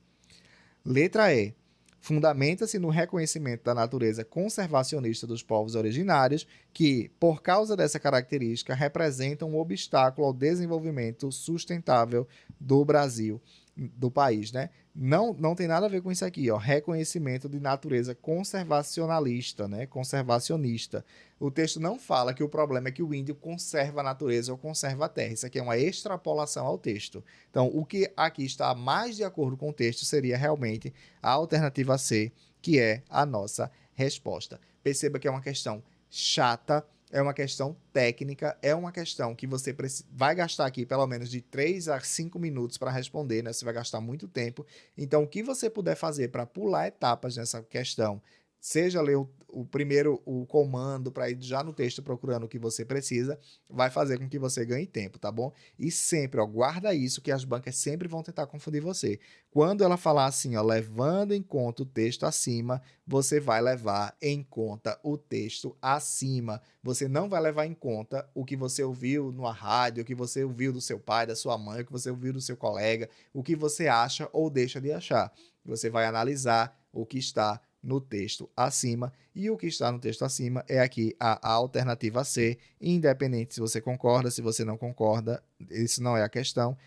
Letra E. Fundamenta-se no reconhecimento da natureza conservacionista dos povos originários, que, por causa dessa característica, representam um obstáculo ao desenvolvimento sustentável do Brasil, do país, né? Não tem nada a ver com isso aqui, ó. Reconhecimento de natureza conservacionalista, né? Conservacionista. O texto não fala que o problema é que o índio conserva a natureza ou conserva a terra. Isso aqui é uma extrapolação ao texto. Então, o que aqui está mais de acordo com o texto seria realmente a alternativa C, que é a nossa resposta. Perceba que é uma questão chata, é uma questão técnica, é uma questão que você vai gastar aqui pelo menos de 3 a 5 minutos para responder, né? Você vai gastar muito tempo. Então, o que você puder fazer para pular etapas nessa questão, seja ler o comando para ir já no texto procurando o que você precisa, vai fazer com que você ganhe tempo, tá bom? E sempre, ó, guarda isso, que as bancas sempre vão tentar confundir você. Quando ela falar assim, ó, levando em conta o texto acima, você vai levar em conta o texto acima. Você não vai levar em conta o que você ouviu na rádio, o que você ouviu do seu pai, da sua mãe, o que você ouviu do seu colega, o que você acha ou deixa de achar. Você vai analisar o que está no texto acima, e o que está no texto acima é aqui a alternativa C, independente se você concorda, se você não concorda, isso não é a questão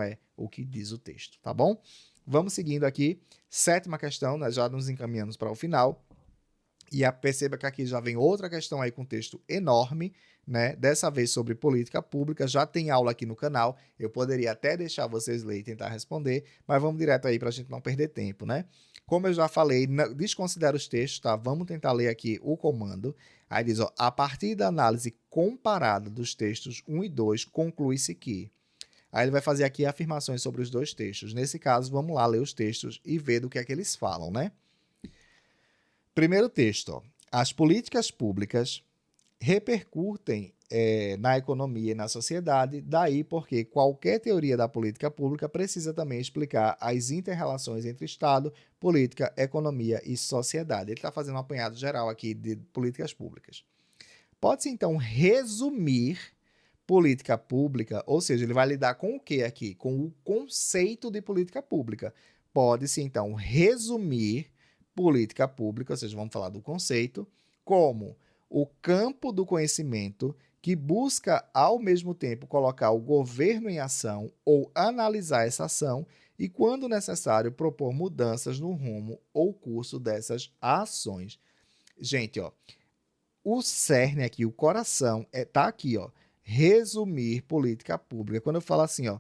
é o que diz o texto, tá bom? Vamos seguindo aqui, 7ª questão, nós já nos encaminhamos para o final, e perceba que aqui já vem outra questão aí com texto enorme, né? Dessa vez sobre política pública, já tem aula aqui no canal, eu poderia até deixar vocês ler e tentar responder, mas vamos direto aí para a gente não perder tempo, né? Como eu já falei, desconsidera os textos, tá? Vamos tentar ler aqui o comando. Aí diz, ó, a partir da análise comparada dos textos 1 e 2, conclui-se que... Aí ele vai fazer aqui afirmações sobre os dois textos. Nesse caso, vamos lá ler os textos e ver do que é que eles falam, né? Primeiro texto, ó. As políticas públicas repercutem na economia e na sociedade, daí porque qualquer teoria da política pública precisa também explicar as inter-relações entre Estado, política, economia e sociedade. Ele está fazendo um apanhado geral aqui de políticas públicas. Pode-se, então, resumir política pública, ou seja, ele vai lidar com o que aqui? Com o conceito de política pública. Pode-se, então, resumir política pública, ou seja, vamos falar do conceito, como o campo do conhecimento que busca, ao mesmo tempo, colocar o governo em ação ou analisar essa ação e, quando necessário, propor mudanças no rumo ou curso dessas ações. Gente, ó, o cerne aqui, o coração, tá aqui, ó, resumir política pública. Quando eu falo assim, ó,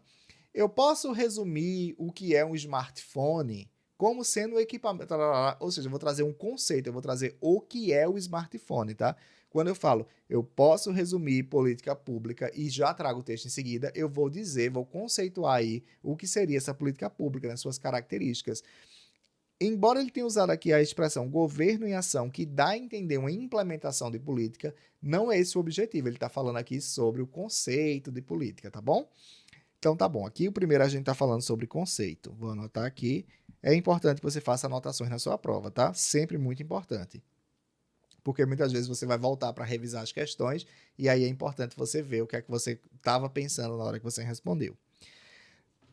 eu posso resumir o que é um smartphone como sendo um equipamento, ou seja, eu vou trazer um conceito, eu vou trazer o que é o smartphone, tá? Quando eu falo, eu posso resumir política pública e já trago o texto em seguida, eu vou dizer, vou conceituar aí o que seria essa política pública, nas suas características. Embora ele tenha usado aqui a expressão governo em ação, que dá a entender uma implementação de política, não é esse o objetivo. Ele está falando aqui sobre o conceito de política, tá bom? Então tá bom. Aqui o primeiro a gente está falando sobre conceito. Vou anotar aqui. É importante que você faça anotações na sua prova, tá? Sempre muito importante. Porque muitas vezes você vai voltar para revisar as questões e aí é importante você ver o que é que você estava pensando na hora que você respondeu.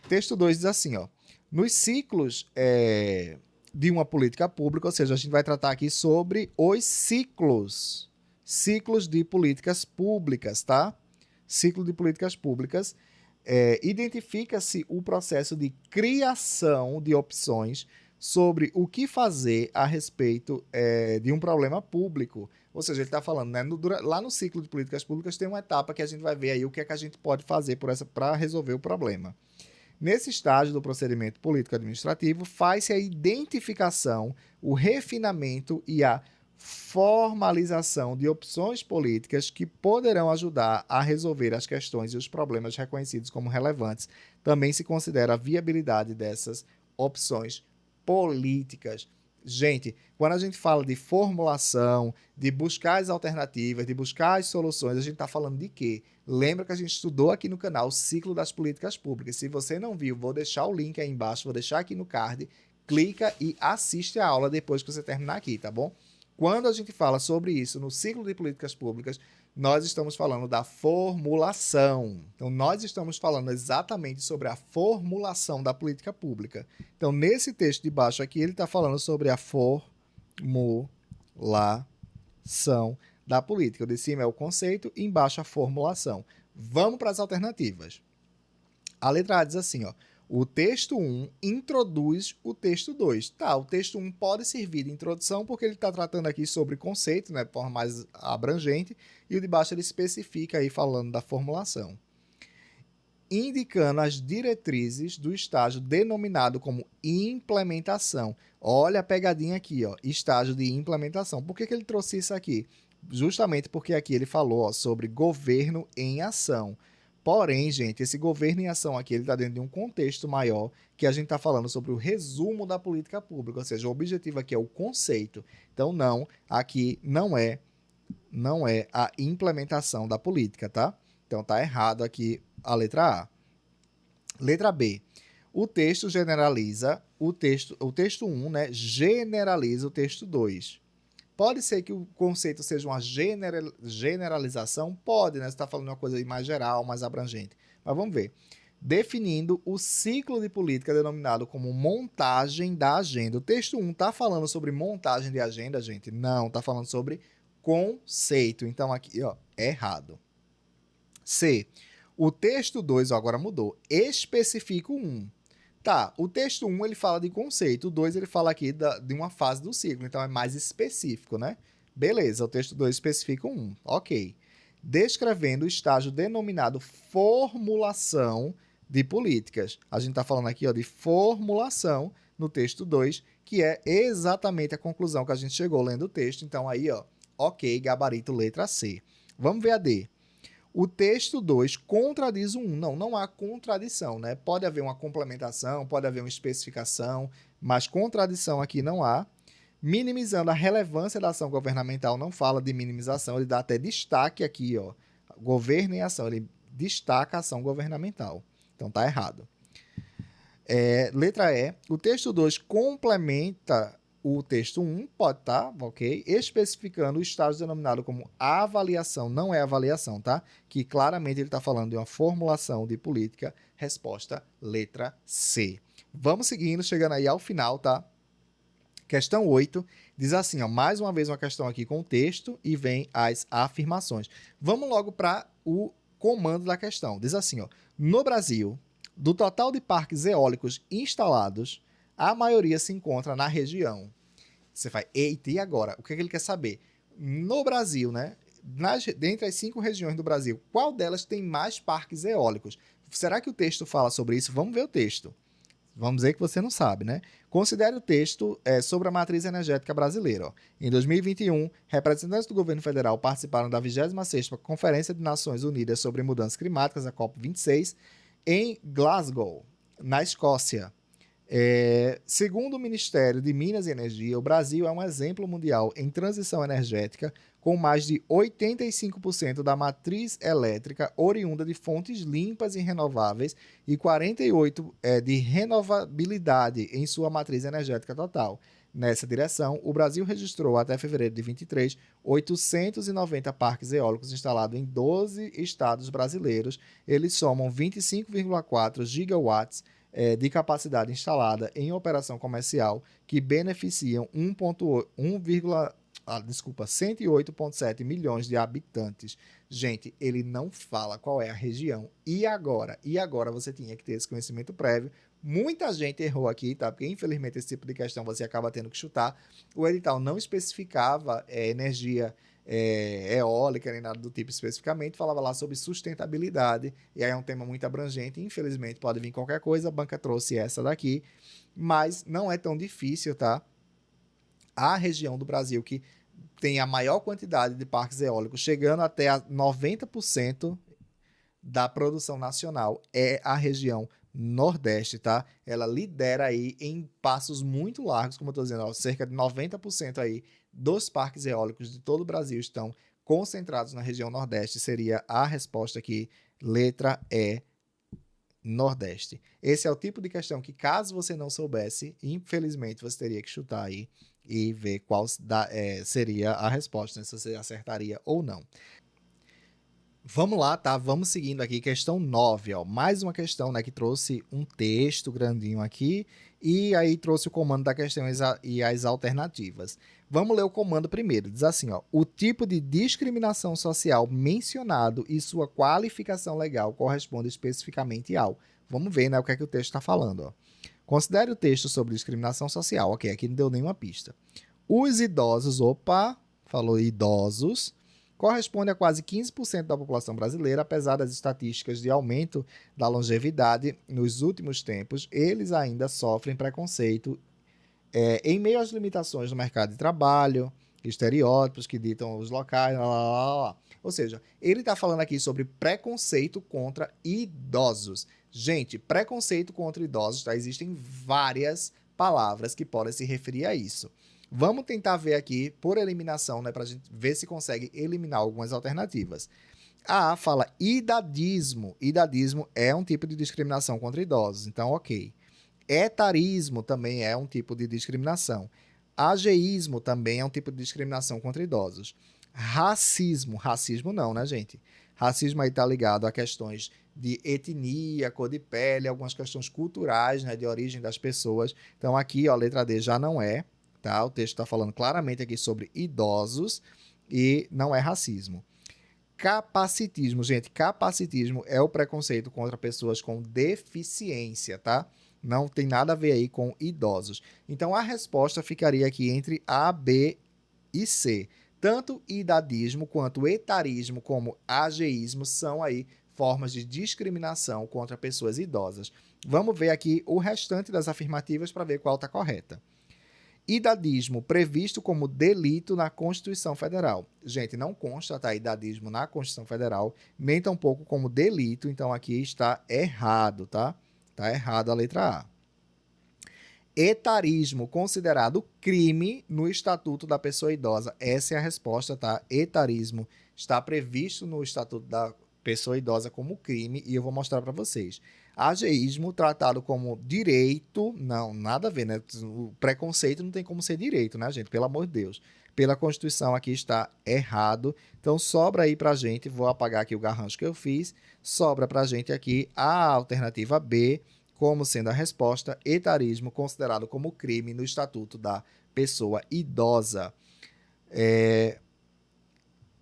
Texto 2 diz assim, ó. Nos ciclos de uma política pública, ou seja, a gente vai tratar aqui sobre os ciclos de políticas públicas, tá? Ciclo de políticas públicas. Identifica-se o processo de criação de opções sobre o que fazer a respeito de um problema público. Ou seja, ele está falando, né, lá no ciclo de políticas públicas tem uma etapa que a gente vai ver aí o que é que a gente pode fazer para resolver o problema. Nesse estágio do procedimento político-administrativo, faz-se a identificação, o refinamento e a formalização de opções políticas que poderão ajudar a resolver as questões e os problemas reconhecidos como relevantes. Também se considera a viabilidade dessas opções políticas. Gente, quando a gente fala de formulação, de buscar as alternativas, de buscar as soluções, a gente está falando de quê? Lembra que a gente estudou aqui no canal o ciclo das políticas públicas. Se você não viu, vou deixar o link aí embaixo, vou deixar aqui no card. Clica e assiste a aula depois que você terminar aqui, tá bom? Quando a gente fala sobre isso no ciclo de políticas públicas, nós estamos falando da formulação. Então, nós estamos falando exatamente sobre a formulação da política pública. Então, nesse texto de baixo aqui, ele está falando sobre a formulação da política. O de cima é o conceito e embaixo a formulação. Vamos para as alternativas. A letra A diz assim, ó. O texto 1 introduz o texto 2. Tá, o texto 1 pode servir de introdução porque ele está tratando aqui sobre conceito, né, de forma mais abrangente, e o de baixo ele especifica aí falando da formulação. Indicando as diretrizes do estágio denominado como implementação. Olha a pegadinha aqui, ó, estágio de implementação. Por que ele trouxe isso aqui? Justamente porque aqui ele falou, ó, sobre governo em ação. Porém, gente, esse governo em ação aqui ele está dentro de um contexto maior que a gente está falando sobre o resumo da política pública, ou seja, o objetivo aqui é o conceito. Então, não, aqui não é a implementação da política, tá? Então, tá errado aqui a letra A. Letra B. O texto generaliza, o texto 1, né, generaliza o texto 2. Pode ser que o conceito seja uma generalização? Pode, né? Você está falando uma coisa mais geral, mais abrangente. Mas vamos ver. definindo o ciclo de política denominado como montagem da agenda. O texto 1 está falando sobre montagem de agenda, gente? Não, está falando sobre conceito. Então, aqui, ó, é errado. C. O texto 2, ó, agora mudou. Especifica o 1. Tá, o texto 1 ele fala de conceito, o 2 ele fala aqui de uma fase do ciclo, então é mais específico, né? Beleza, o texto 2 especifica o 1, ok. Descrevendo o estágio denominado formulação de políticas. A gente está falando aqui ó, de formulação no texto 2, que é exatamente a conclusão que a gente chegou lendo o texto. Então aí, ó, ok, gabarito letra C. Vamos ver a D. O texto 2 contradiz o 1. Não há contradição, né? Pode haver uma complementação, pode haver uma especificação, mas contradição aqui não há. Minimizando a relevância da ação governamental, não fala de minimização, ele dá até destaque aqui, ó. Governo em ação, ele destaca a ação governamental. Então tá errado. Letra E. O texto 2 complementa o texto 1, pode estar, ok? Especificando o estágio denominado como avaliação, não é avaliação, tá? Que claramente ele está falando de uma formulação de política. Resposta, letra C. Vamos seguindo, chegando aí ao final, tá? Questão 8, diz assim, ó, mais uma vez uma questão aqui com o texto e vem as afirmações. Vamos logo para o comando da questão. Diz assim, ó, no Brasil, do total de parques eólicos instalados, a maioria se encontra na região. Você vai, eita, e agora? O que ele quer saber? No Brasil, né? Dentre as 5 regiões do Brasil, qual delas tem mais parques eólicos? Será que o texto fala sobre isso? Vamos ver o texto. Vamos dizer que você não sabe, né? Considere o texto sobre a matriz energética brasileira. Ó. Em 2021, representantes do governo federal participaram da 26ª Conferência de Nações Unidas sobre Mudanças Climáticas, a COP26, em Glasgow, na Escócia. Segundo o Ministério de Minas e Energia, o Brasil é um exemplo mundial em transição energética, com mais de 85% da matriz elétrica oriunda de fontes limpas e renováveis e 48% de renovabilidade em sua matriz energética total. Nessa direção, o Brasil registrou até fevereiro de 23 890 parques eólicos instalados em 12 estados brasileiros. Eles somam 25,4 gigawatts de capacidade instalada em operação comercial que beneficiam 108,7 milhões de habitantes. Gente, ele não fala qual é a região. E agora? E agora você tinha que ter esse conhecimento prévio. Muita gente errou aqui, tá? Porque infelizmente esse tipo de questão você acaba tendo que chutar. O edital não especificava energia eólica nem nada do tipo especificamente, falava lá sobre sustentabilidade, e aí é um tema muito abrangente, infelizmente pode vir qualquer coisa, a banca trouxe essa daqui, mas não é tão difícil, tá? A região do Brasil que tem a maior quantidade de parques eólicos, chegando até a 90% da produção nacional, é a região Nordeste, tá? Ela lidera aí em passos muito largos, como eu tô dizendo, ó, cerca de 90% aí dos parques eólicos de todo o Brasil estão concentrados na região Nordeste, seria a resposta aqui, letra E, Nordeste. Esse é o tipo de questão que, caso você não soubesse, infelizmente você teria que chutar aí e ver qual seria a resposta, né? Se você acertaria ou não. Vamos lá, tá? Vamos seguindo aqui, questão 9, ó. Mais uma questão, né, que trouxe um texto grandinho aqui e aí trouxe o comando da questão e as alternativas. Vamos ler o comando primeiro. Diz assim, ó, o tipo de discriminação social mencionado e sua qualificação legal corresponde especificamente ao. Vamos ver, né, o que é que o texto está falando, ó. Considere o texto sobre discriminação social. Ok, aqui não deu nenhuma pista. Os idosos, opa, falou idosos, corresponde a quase 15% da população brasileira, apesar das estatísticas de aumento da longevidade nos últimos tempos, eles ainda sofrem preconceito em meio às limitações do mercado de trabalho, estereótipos que ditam os locais, lá, lá, lá, lá. Ou seja, ele está falando aqui sobre preconceito contra idosos. Gente, preconceito contra idosos, tá? Existem várias palavras que podem se referir a isso. Vamos tentar ver aqui, por eliminação, né, para a gente ver se consegue eliminar algumas alternativas. A fala idadismo. Idadismo é um tipo de discriminação contra idosos, então ok. Etarismo também é um tipo de discriminação. Ageísmo também é um tipo de discriminação contra idosos. Racismo. Racismo não, né, gente? Racismo aí tá ligado a questões de etnia, cor de pele, algumas questões culturais, né, de origem das pessoas. Então aqui, ó, a letra D já não é, tá? O texto está falando claramente aqui sobre idosos e não é racismo. Capacitismo, gente, capacitismo é o preconceito contra pessoas com deficiência, tá? Não tem nada a ver aí com idosos. Então a resposta ficaria aqui entre A, B e C. Tanto idadismo quanto etarismo como ageísmo são aí formas de discriminação contra pessoas idosas. Vamos ver aqui o restante das afirmativas para ver qual está correta. Idadismo previsto como delito na Constituição Federal. Gente, não consta, tá? Idadismo na Constituição Federal, nem tampouco como delito, então aqui está errado, tá? Tá errado a letra A. Etarismo considerado crime no Estatuto da Pessoa Idosa. Essa é a resposta, tá? Etarismo está previsto no Estatuto da Pessoa Idosa como crime e eu vou mostrar para vocês. Ageísmo tratado como direito, não, nada a ver, né? O preconceito não tem como ser direito, né, gente? Pelo amor de Deus. Pela Constituição aqui está errado. Então sobra aí pra gente, vou apagar aqui o garrancho que eu fiz, sobra pra gente aqui a alternativa B, como sendo a resposta, etarismo considerado como crime no Estatuto da Pessoa Idosa.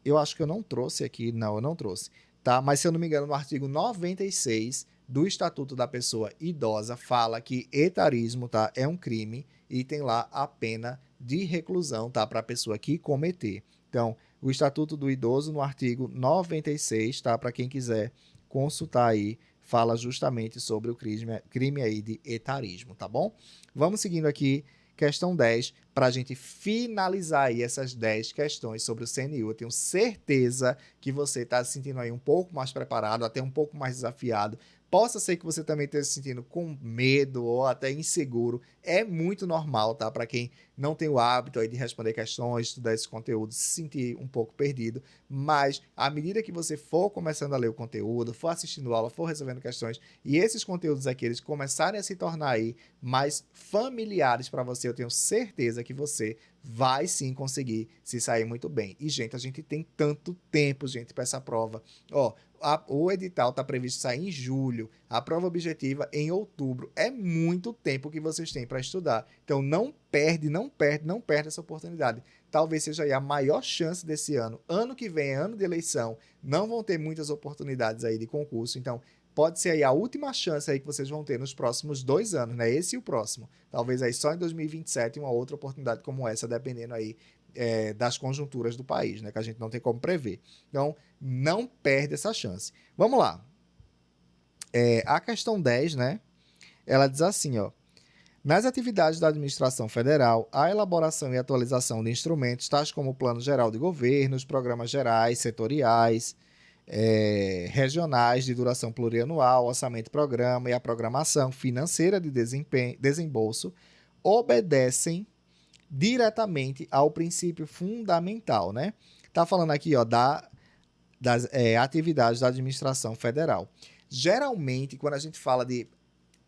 Eu acho que eu não trouxe aqui, não, eu não trouxe, tá? Mas se eu não me engano, no artigo 96 do Estatuto da Pessoa Idosa fala que etarismo, tá, é um crime e tem lá a pena de reclusão, tá, para a pessoa que cometer. Então, o Estatuto do Idoso no artigo 96, tá, para quem quiser consultar aí, fala justamente sobre o crime aí de etarismo, tá bom? Vamos seguindo aqui, questão 10, para a gente finalizar aí essas 10 questões sobre o CNU. Eu tenho certeza que você está se sentindo aí um pouco mais preparado, até um pouco mais desafiado. Possa ser que você também esteja se sentindo com medo ou até inseguro. É muito normal, tá? Para quem não tem o hábito aí de responder questões, estudar esse conteúdo, se sentir um pouco perdido. Mas, à medida que você for começando a ler o conteúdo, for assistindo aula, for resolvendo questões, e esses conteúdos aqui, eles começarem a se tornar aí mais familiares para você, eu tenho certeza que você vai sim conseguir se sair muito bem. E, gente, a gente tem tanto tempo, gente, para essa prova. Ó, o edital está previsto sair em julho, a prova objetiva em outubro. É muito tempo que vocês têm para estudar. Então não perde essa oportunidade. Talvez seja aí a maior chance desse ano. Ano que vem é ano de eleição, não vão ter muitas oportunidades aí de concurso. Então pode ser aí a última chance aí que vocês vão ter nos próximos 2 anos, né? Esse e o próximo. Talvez aí só em 2027 uma outra oportunidade como essa, dependendo aí das conjunturas do país, né? Que a gente não tem como prever. Então, não perde essa chance. Vamos lá. A questão 10, né? Ela diz assim, ó. Nas atividades da administração federal, a elaboração e atualização de instrumentos tais como o Plano Geral de Governo, os programas gerais, setoriais, regionais de duração plurianual, orçamento-programa e a programação financeira de desembolso obedecem diretamente ao princípio fundamental, né? Tá falando aqui, ó, das atividades da administração federal. Geralmente, quando a gente fala de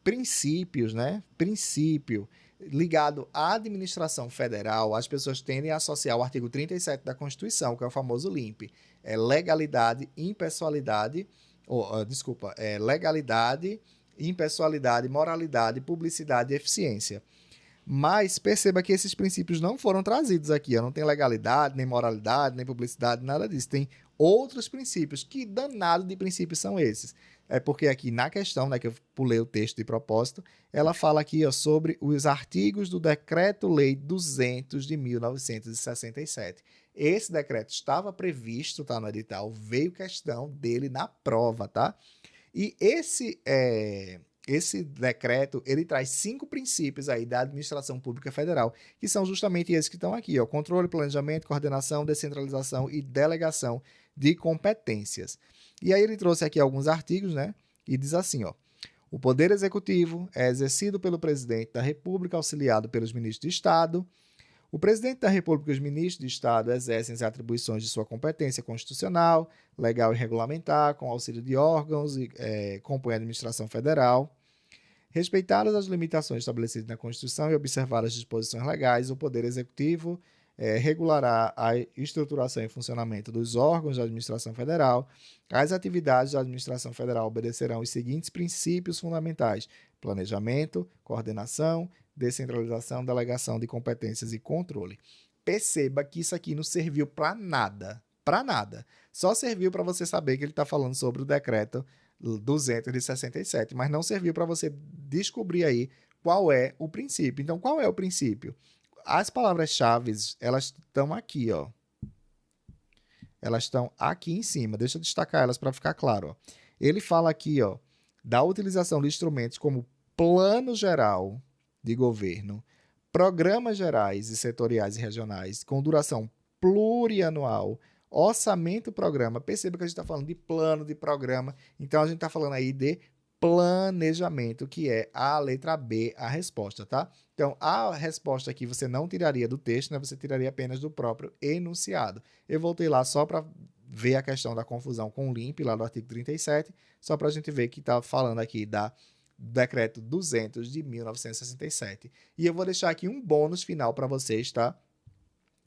princípios, né? Princípio ligado à administração federal, as pessoas tendem a associar o artigo 37 da Constituição, que é o famoso LIMP. Legalidade, impessoalidade, legalidade, impessoalidade, moralidade, publicidade e eficiência. Mas perceba que esses princípios não foram trazidos aqui. Não tem legalidade, nem moralidade, nem publicidade, nada disso. Tem outros princípios. Que danado de princípios são esses? É porque aqui na questão, né, que eu pulei o texto de propósito, ela fala aqui, ó, sobre os artigos do Decreto-Lei 200 de 1967. Esse decreto estava previsto, tá, no edital, veio questão dele na prova, tá? E esse decreto, ele traz 5 princípios aí da administração pública federal, que são justamente esses que estão aqui, ó, controle, planejamento, coordenação, descentralização e delegação de competências. E aí ele trouxe aqui alguns artigos, né, e diz assim, ó, o poder executivo é exercido pelo presidente da República, auxiliado pelos ministros de Estado. O presidente da República e os ministros de Estado exercem as atribuições de sua competência constitucional, legal e regulamentar, com auxílio de órgãos e compõem a administração federal. Respeitadas as limitações estabelecidas na Constituição e observadas as disposições legais, o Poder Executivo regulará a estruturação e funcionamento dos órgãos da administração federal. As atividades da administração federal obedecerão os seguintes princípios fundamentais: planejamento, coordenação, descentralização, delegação de competências e controle. Perceba que isso aqui não serviu para nada. Para nada. Só serviu para você saber que ele está falando sobre o decreto 200 de 67, mas não serviu para você descobrir aí qual é o princípio. Então, qual é o princípio? As palavras-chave, elas estão aqui, ó. Elas estão aqui em cima. Deixa eu destacar elas para ficar claro, ó. Ele fala aqui, ó, da utilização de instrumentos como plano geral de governo, programas gerais e setoriais e regionais com duração plurianual, orçamento-programa. Perceba que a gente está falando de plano, de programa. Então, a gente está falando aí de planejamento, que é a letra B, a resposta, tá? Então, a resposta aqui você não tiraria do texto, né? Você tiraria apenas do próprio enunciado. Eu voltei lá só para ver a questão da confusão com o LIMP, lá do artigo 37, só para a gente ver que está falando aqui do decreto 200 de 1967. E eu vou deixar aqui um bônus final para vocês, tá?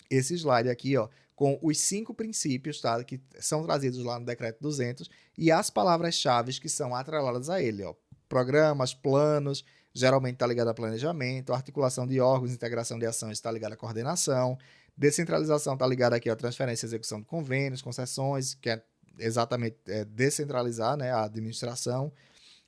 Esse slide aqui, ó, com os 5 princípios, tá, que são trazidos lá no decreto 200 e as palavras-chave que são atreladas a ele, ó. Programas, planos, geralmente está ligado a planejamento, articulação de órgãos, integração de ações está ligado à coordenação, descentralização está ligada aqui à transferência e execução de convênios, concessões, que é exatamente descentralizar, né, a administração.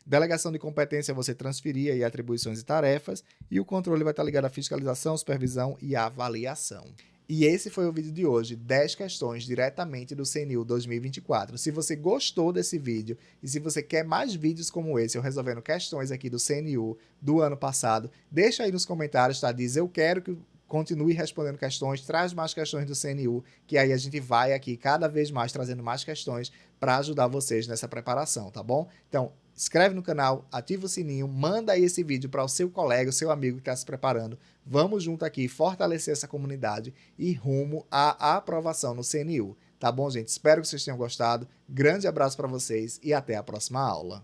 Delegação de competência é você transferir aí atribuições e tarefas, e o controle vai estar ligado à fiscalização, supervisão e avaliação. E esse foi o vídeo de hoje, 10 questões diretamente do CNU 2024. Se você gostou desse vídeo e se você quer mais vídeos como esse, eu resolvendo questões aqui do CNU do ano passado, deixa aí nos comentários, tá? Diz, eu quero que continue respondendo questões, traz mais questões do CNU, que aí a gente vai aqui cada vez mais trazendo mais questões para ajudar vocês nessa preparação, tá bom? Então, inscreve no canal, ativa o sininho, manda aí esse vídeo para o seu colega, o seu amigo que está se preparando. Vamos junto aqui fortalecer essa comunidade e rumo à aprovação no CNU. Tá bom, gente? Espero que vocês tenham gostado. Grande abraço para vocês e até a próxima aula.